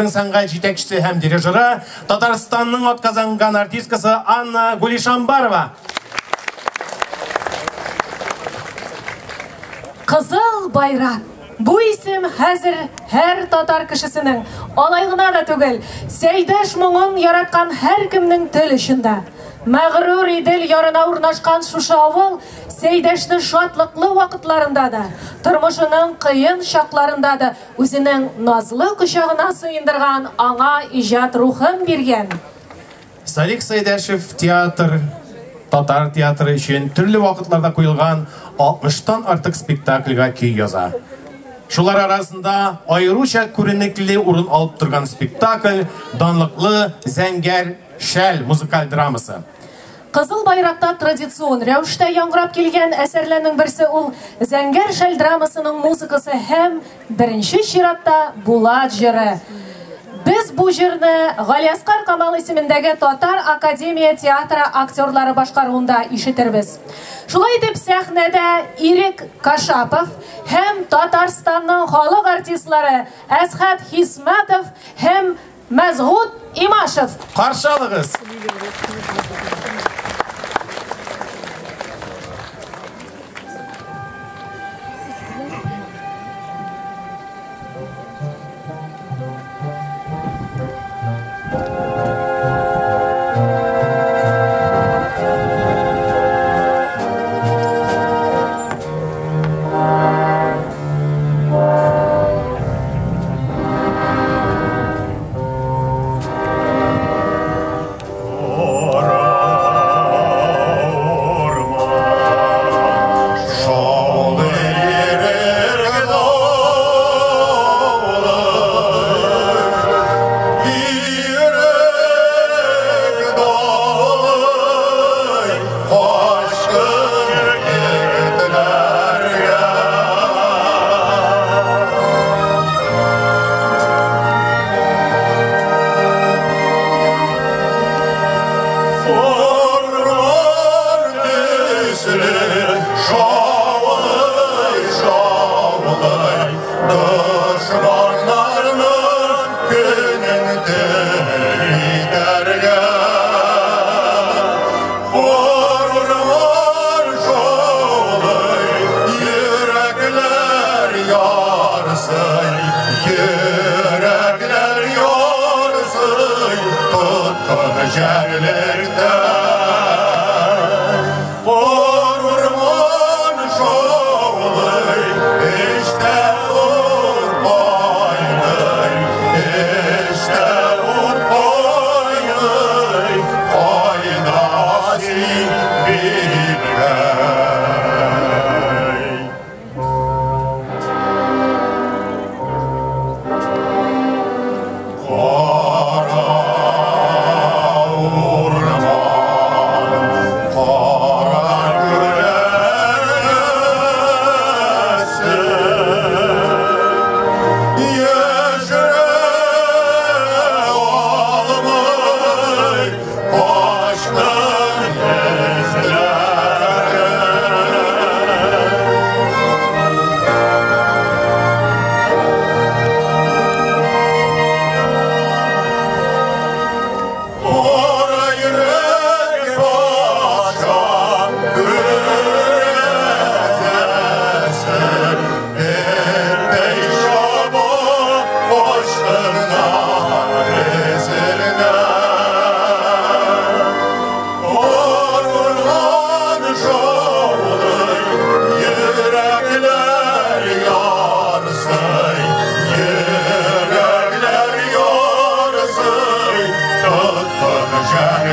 Саңғай жетекшісі һәм дирижері Татарстанның атказанган артисткасы Анна Гулишамбарова. Қызыл байрақ. Бу исем хәзер һәр татар кешесенең, алай гына да түгел, Сәйдәш моңын яраткан һәр кемнең тел очында. Мәгърур Идел ярына урнашкан шушы авыл Сәйдәшне шатлыклы вакытларында да, тормышының кыен чакларында да үзенең назлы кочагына сыендырган аңа иҗат рухын биргән. Салих Сәйдәшев татар театры өчен төрле вакытларда куелган 60-тан артык спектакльгә көй яза. Шулар арасында аеруча күренекле урын алып торган спектакль данлыклы Зәңгәр шәл музыкаль драмасы. Қызыл байракта традицион рәвештә яңгырап килгән әсәрләрнең берсе ул Зәңгәр шәл драмасының музыкасы һәм беренче чиратта Булат җыры. Без бу җырны Галиаскар Камал исемендәге Татар Академия театры актерлары башкаруында ишетербез. Шулай итеп сәхнәдә Ирек Кашапов һәм Татарстанның халык артистлары Әсхәт Хисмәтов һәм Мәзгуд Имашев. Каршы алыгыз.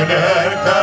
Şehirlerde